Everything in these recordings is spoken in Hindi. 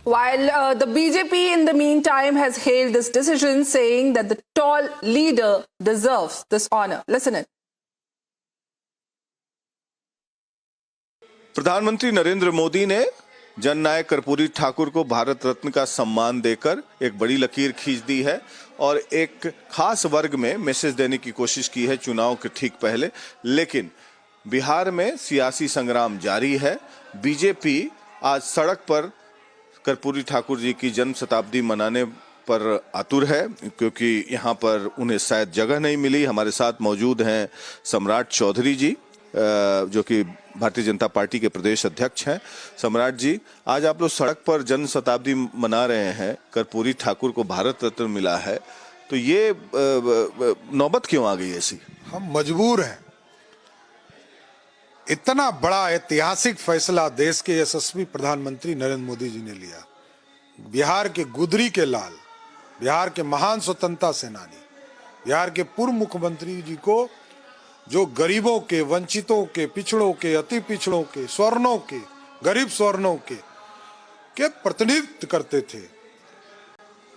While the BJP in the meantime has hailed this decision, saying that the tall leader deserves this honor. Listen in. प्रधानमंत्री नरेंद्र मोदी ने जननायक कर्पूरी ठाकुर को भारत रत्न का सम्मान देकर एक बड़ी लकीर खींच दी है और एक खास वर्ग में मैसेज देने की कोशिश की है चुनाव के ठीक पहले। लेकिन बिहार में सियासी संग्राम जारी है। बीजेपी आज सड़क पर कर्पूरी ठाकुर जी की जन्म शताब्दी मनाने पर आतुर है, क्योंकि यहाँ पर उन्हें शायद जगह नहीं मिली। हमारे साथ मौजूद हैं सम्राट चौधरी जी, जो कि भारतीय जनता पार्टी के प्रदेश अध्यक्ष हैं। सम्राट जी, आज आप लोग सड़क पर जन्म शताब्दी मना रहे हैं, कर्पूरी ठाकुर को भारत रत्न मिला है, तो ये नौबत क्यों आ गई ऐसी? हम मजबूर हैं। इतना बड़ा ऐतिहासिक फैसला देश के यशस्वी प्रधानमंत्री नरेंद्र मोदी जी ने लिया। बिहार के गुदरी के लाल, बिहार के महान स्वतंत्रता सेनानी, बिहार के पूर्व मुख्यमंत्री जी को, जो गरीबों के, वंचितों के, पिछड़ों के, अति पिछड़ों के, स्वर्णों के, गरीब स्वर्णों के प्रतिनिधित्व करते थे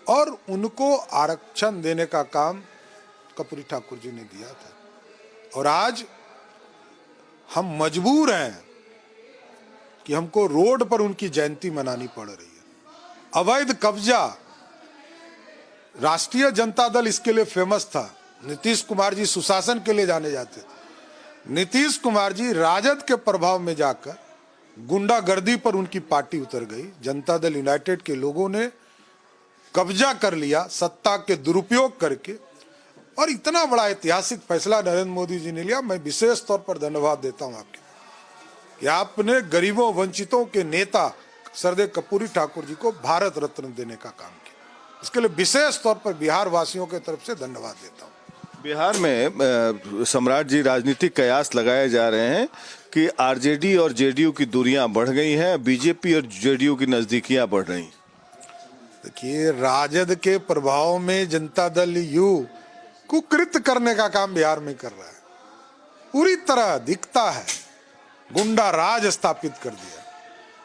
और उनको आरक्षण देने का काम कर्पूरी ठाकुर जी ने दिया था। और आज हम मजबूर हैं कि हमको रोड पर उनकी जयंती मनानी पड़ रही है। अवैध कब्जा, राष्ट्रीय जनता दल इसके लिए फेमस था। नीतीश कुमार जी सुशासन के लिए जाने जाते थे। नीतीश कुमार जी राजद के प्रभाव में जाकर गुंडागर्दी पर उनकी पार्टी उतर गई। जनता दल यूनाइटेड के लोगों ने कब्जा कर लिया सत्ता के दुरुपयोग करके, और इतना बड़ा ऐतिहासिक फैसला नरेंद्र मोदी जी ने लिया। मैं विशेष तौर पर धन्यवाद देता हूं आपके कि आपने गरीबों वंचितों के नेता सरदेव कर्पूरी ठाकुर जी को भारत रत्न देने का काम किया। इसके लिए विशेष तौर पर बिहार वासियों की तरफ से धन्यवाद देता हूं। बिहार में सम्राट जी, राजनीतिक कयास लगाए जा रहे हैं कि आरजेडी और जेडीयू की दूरियां बढ़ गई हैं, बीजेपी और जेडीयू की नजदीकियां बढ़ रही। देखिए, राजद के प्रभाव में जनता दल यू कुकृत करने का काम बिहार में कर रहा है। पूरी तरह दिखता है गुंडा राज स्थापित कर दिया।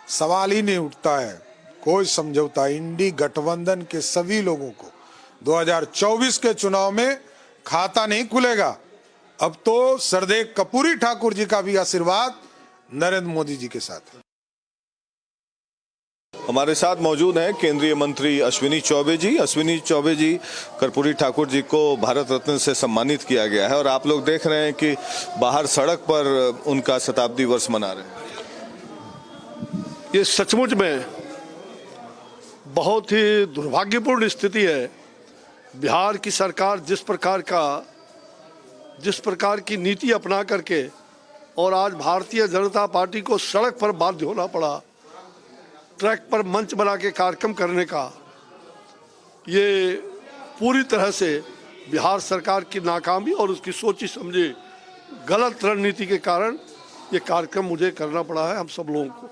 सवाल ही नहीं उठता है कोई समझौता। इंडी गठबंधन के सभी लोगों को 2024 के चुनाव में खाता नहीं खुलेगा। अब तो सरदेव कर्पूरी ठाकुर जी का भी आशीर्वाद नरेंद्र मोदी जी के साथ है। हमारे साथ मौजूद हैं केंद्रीय मंत्री अश्विनी चौबे जी। अश्विनी चौबे जी, कर्पूरी ठाकुर जी को भारत रत्न से सम्मानित किया गया है और आप लोग देख रहे हैं कि बाहर सड़क पर उनका शताब्दी वर्ष मना रहे हैं। ये सचमुच में बहुत ही दुर्भाग्यपूर्ण स्थिति है। बिहार की सरकार जिस प्रकार की नीति अपना करके और आज भारतीय जनता पार्टी को सड़क पर बाध्य होना पड़ा, ट्रैक पर मंच बना के कार्यक्रम करने का, ये पूरी तरह से बिहार सरकार की नाकामी और उसकी सोची समझी गलत रणनीति के कारण ये कार्यक्रम मुझे करना पड़ा है। हम सब लोगों को,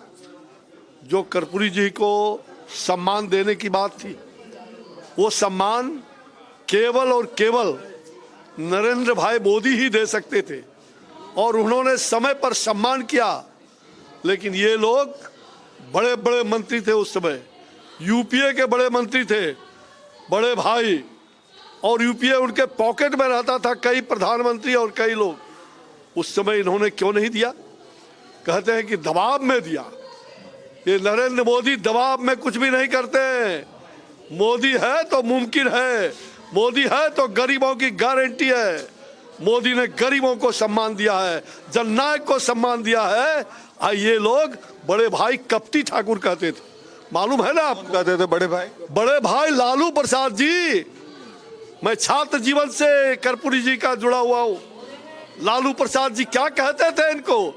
जो कर्पूरी जी को सम्मान देने की बात थी, वो सम्मान केवल और केवल नरेंद्र भाई मोदी ही दे सकते थे और उन्होंने समय पर सम्मान किया। लेकिन ये लोग बड़े बड़े मंत्री थे उस समय, यूपीए के बड़े मंत्री थे, बड़े भाई, और यूपीए उनके पॉकेट में रहता था, कई प्रधानमंत्री और कई लोग। उस समय इन्होंने क्यों नहीं दिया? कहते हैं कि दबाव में दिया। ये नरेंद्र मोदी दबाव में कुछ भी नहीं करते हैं। मोदी है तो मुमकिन है, मोदी है तो गरीबों की गारंटी है। मोदी ने गरीबों को सम्मान दिया है, जननायक को सम्मान दिया है। ये लोग बड़े भाई कपटी ठाकुर कहते थे, मालूम है ना आपको? कहते थे बड़े भाई लालू प्रसाद जी। मैं छात्र जीवन से कर्पूरी जी का जुड़ा हुआ हूँ। लालू प्रसाद जी क्या कहते थे इनको?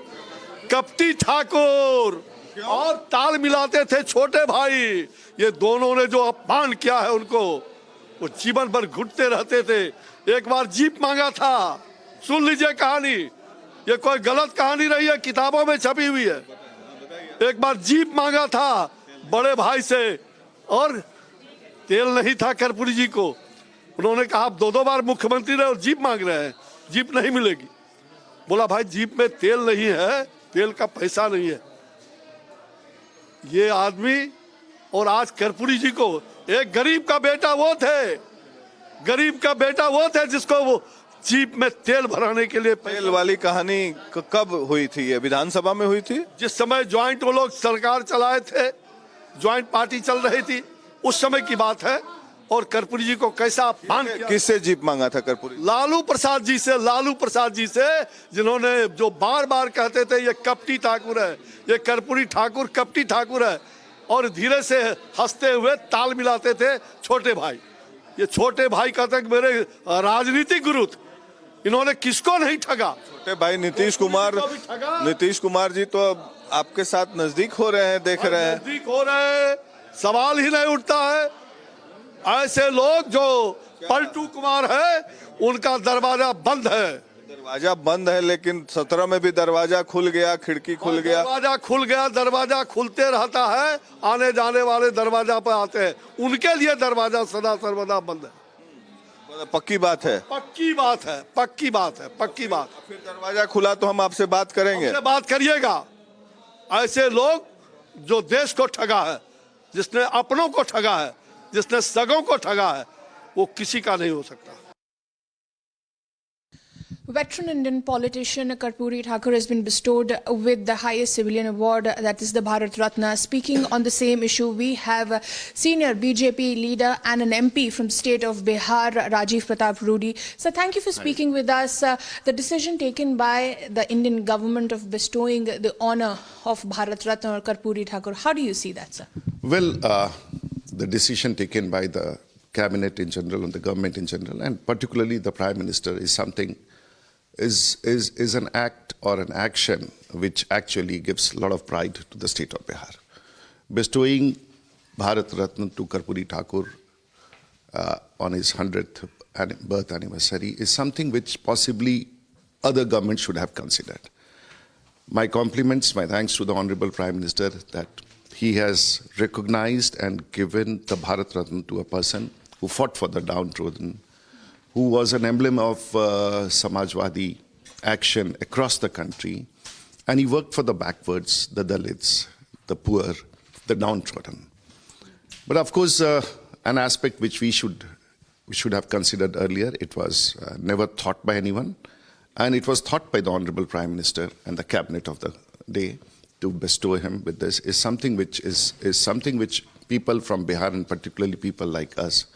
कपटी ठाकुर। और ताल मिलाते थे छोटे भाई। ये दोनों ने जो अपमान किया है उनको, वो जीवन भर घुटते रहते थे। एक बार जीप मांगा था, सुन लीजिए कहानी, ये कोई गलत कहानी नहीं है, किताबों में छपी हुई है। एक बार जीप मांगा था बड़े भाई से और तेल नहीं था कर्पूरी जी को। उन्होंने कहा आप दो बार मुख्यमंत्री रहे और जीप मांग रहे हैं, जीप नहीं मिलेगी। बोला भाई जीप में तेल नहीं है, तेल का पैसा नहीं है। ये आदमी और आज कर्पूरी जी को, एक गरीब का बेटा वो थे, गरीब का बेटा वो थे जिसको वो जीप में तेल भराने के लिए तेल वाली कहानी कब हुई थी? ये विधानसभा में हुई थी, जिस समय ज्वाइंट वो लोग सरकार चलाए थे, ज्वाइंट पार्टी चल रही थी, उस समय की बात है। और कर्पूरी जी को कैसा अपमान किया। किससे जीप मांगा था कर्पूरी? लालू प्रसाद जी से, लालू प्रसाद जी से, जिन्होंने जो बार बार कहते थे ये कपटी ठाकुर है, ये कर्पूरी ठाकुर कपटी ठाकुर है, और धीरे से हंसते हुए ताल मिलाते थे छोटे भाई। ये छोटे भाई का तक मेरे राजनीतिक गुरु थे, इन्होंने किसको नहीं ठगा। छोटे भाई नीतीश कुमार जी तो अब आपके साथ नजदीक हो रहे हैं, देख रहे हैं। नजदीक हो रहे हैं, सवाल ही नहीं उठता है। ऐसे लोग जो पलटू कुमार है, उनका दरवाजा बंद है। दरवाजा बंद है, लेकिन 17 में भी दरवाजा खुल गया, खिड़की खुल गया। दरवाजा खुल गया, दरवाजा खुलते रहता है, आने जाने वाले दरवाजा पर आते हैं, उनके लिए दरवाजा सदा सर्वदा बंद है। पक्की बात है, पक्की बात है, पक्की बात है, पक्की बात। फिर दरवाजा खुला तो हम आपसे बात करेंगे। हमसे बात करिएगा। ऐसे लोग जो देश को ठगा है, जिसने अपनों को ठगा है, जिसने सगों को ठगा है, वो किसी का नहीं हो सकता। Veteran Indian politician Karpoori Thakur has been bestowed with the highest civilian award, that is the Bharat Ratna. Speaking on the same issue, we have senior BJP leader and an MP from the state of Bihar, Rajiv Pratap Rudy. So thank you for speaking with us. The decision taken by the Indian government of bestowing the honor of Bharat Ratna or Karpoori Thakur, how do you see that, sir? Well, the decision taken by the cabinet in general and the government in general, and particularly the Prime Minister, is something is an act or an action which actually gives a lot of pride to the state of Bihar. Bestowing Bharat Ratna to Karpoori Thakur on his 100th birth anniversary is something which possibly other governments should have considered. My compliments, my thanks to the Honorable Prime Minister that he has recognized and given the Bharat Ratna to a person who fought for the downtrodden, who was an emblem of Samajwadi action across the country, and he worked for the backwards, the Dalits, the poor, the downtrodden. But of course, an aspect which we should have considered earlier, it was never thought by anyone, and it was thought by the Honorable Prime Minister and the cabinet of the day to bestow him with this, is something which is something which people from Bihar, and particularly people like us,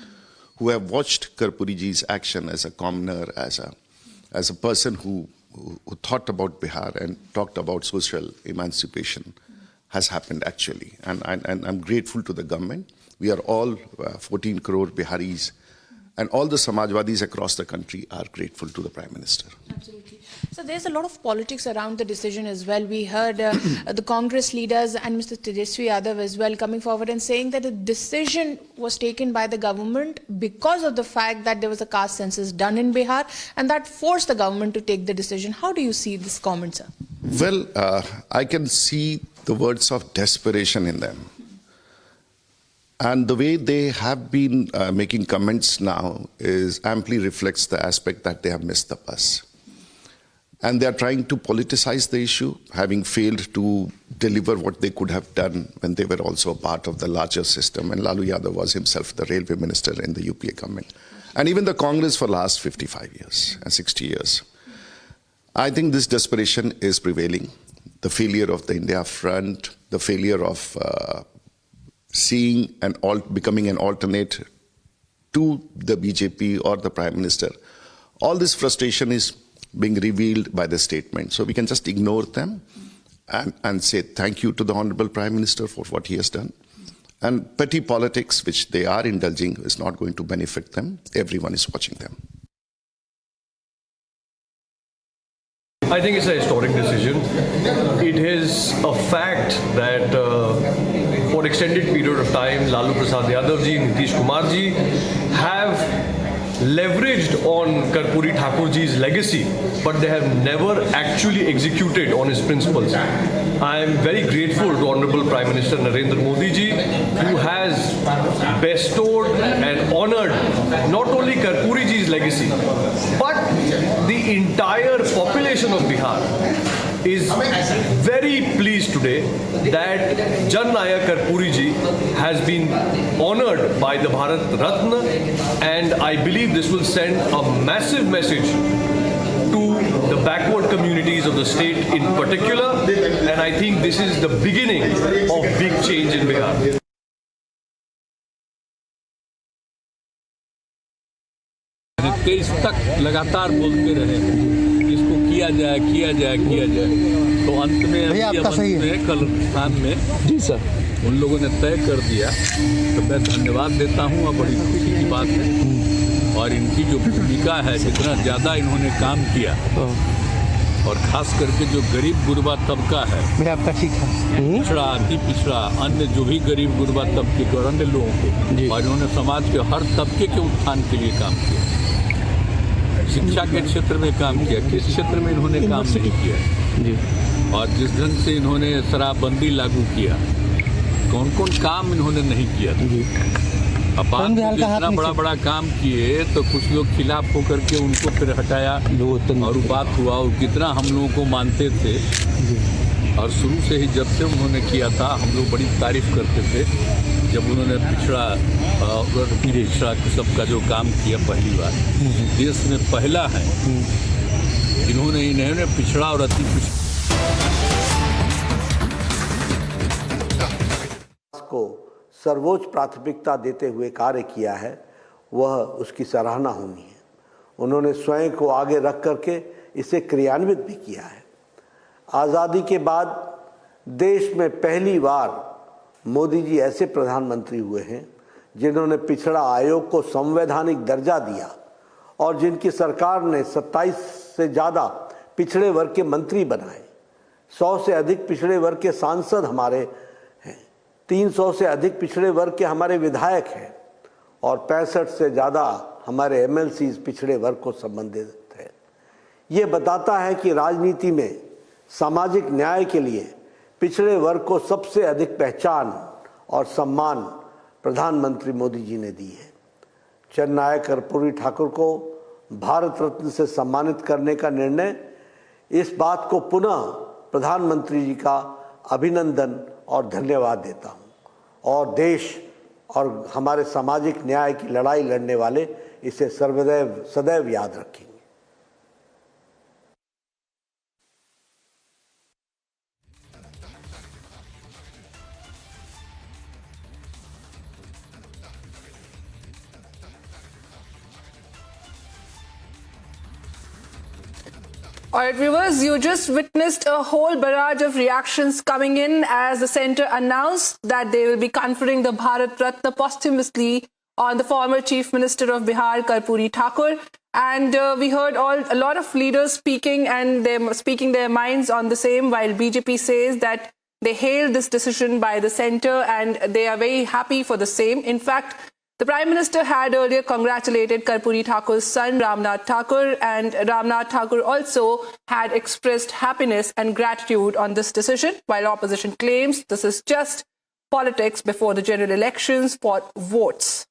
who have watched Karpoori ji's action as a commoner, as a person who thought about Bihar and talked about social emancipation, has happened actually. And I'm grateful to the government. We are all 14 crore Biharis, and all the Samajwadis across the country are grateful to the Prime Minister. Absolutely. So there's a lot of politics around the decision as well. We heard the Congress leaders and Mr. Tejaswi Yadav as well coming forward and saying that the decision was taken by the government because of the fact that there was a caste census done in Bihar, and that forced the government to take the decision. How do you see this comment, sir? Well, I can see the words of desperation in them. And the way they have been making comments now is amply reflects the aspect that they have missed the bus. And they are trying to politicize the issue, having failed to deliver what they could have done when they were also a part of the larger system. And Lalu Yadav was himself the railway minister in the UPA government. And even the Congress for the last 55 years and 60 years. I think this desperation is prevailing. The failure of the India front, the failure of seeing and becoming an alternate to the BJP or the Prime Minister. All this frustration is being revealed by the statement. So we can just ignore them and say thank you to the Honorable Prime Minister for what he has done. And petty politics, which they are indulging, is not going to benefit them. Everyone is watching them. I think it's a historic decision. It is a fact that for extended period of time, Lalu Prasad Yadav ji, Nitish Kumar ji have leveraged on Karpoori Thakur ji's legacy, but they have never actually executed on his principles. I am very grateful to Honorable Prime Minister Narendra Modi ji, who has bestowed and honored not only Karpoori ji's legacy, but the entire population of Bihar is very pleased today that Jan Nayak Karpoori ji has been honored by the Bharat Ratna, and I believe this will send a massive message to the backward communities of the state in particular, and I think this is the beginning of big change in Bihar. 23 तक लगातार बोलते रहे इसको किया जाए किया जाए किया जाए, तो अंत में कल स्थान में जी सर उन लोगों ने तय कर दिया, तो मैं धन्यवाद देता हूँ और बड़ी खुशी की बात है। और इनकी जो भूमिका है, जितना ज़्यादा इन्होंने काम किया और खास करके जो गरीब गुरबा तबका है, पिछड़ा अति पिछड़ा अन्य जो भी गरीब गुरबा तबके के और अन्य लोगों को, और इन्होंने समाज के हर तबके के उत्थान के लिए काम किया। शिक्षा के क्षेत्र में काम किया, किस क्षेत्र में इन्होंने काम नहीं किया जी। और जिस ढंग से इन्होंने शराबबंदी लागू किया, कौन कौन काम इन्होंने नहीं किया जी। अब बात इतना बड़ा बड़ा काम किए तो कुछ लोग खिलाफ होकर के उनको फिर हटाया और बात हुआ, और कितना हम लोगों को मानते थे। और शुरू से ही जब से उन्होंने किया था, हम लोग बड़ी तारीफ करते थे जब उन्होंने पिछड़ा सबका जो काम किया, पहली बार देश में पहला है इन्होंने पिछड़ा और अति पिछड़ा को सर्वोच्च प्राथमिकता देते हुए कार्य किया है, वह उसकी सराहना होनी है। उन्होंने स्वयं को आगे रख करके इसे क्रियान्वित भी किया है। आज़ादी के बाद देश में पहली बार मोदी जी ऐसे प्रधानमंत्री हुए हैं जिन्होंने पिछड़ा आयोग को संवैधानिक दर्जा दिया, और जिनकी सरकार ने 27 से ज़्यादा पिछड़े वर्ग के मंत्री बनाए, 100 से अधिक पिछड़े वर्ग के सांसद हमारे हैं, 300 से अधिक पिछड़े वर्ग के हमारे विधायक हैं, और 65 से ज़्यादा हमारे MLCs पिछड़े वर्ग को संबंधित है। ये बताता है कि राजनीति में सामाजिक न्याय के लिए पिछड़े वर्ग को सबसे अधिक पहचान और सम्मान प्रधानमंत्री मोदी जी ने दी है। जन नायक कर्पूरी ठाकुर को भारत रत्न से सम्मानित करने का निर्णय इस बात को पुनः प्रधानमंत्री जी का अभिनंदन और धन्यवाद देता हूँ, और देश और हमारे सामाजिक न्याय की लड़ाई लड़ने वाले इसे सदैव याद रखेंगे। All right, viewers, you just witnessed a whole barrage of reactions coming in as the centre announced that they will be conferring the Bharat Ratna posthumously on the former Chief Minister of Bihar, Karpoori Thakur. And we heard a lot of leaders speaking and speaking their minds on the same, while BJP says that they hail this decision by the centre and they are very happy for the same. In fact, the Prime Minister had earlier congratulated Karpoori Thakur's son Ramnath Thakur, and Ramnath Thakur also had expressed happiness and gratitude on this decision, while opposition claims this is just politics before the general elections for votes.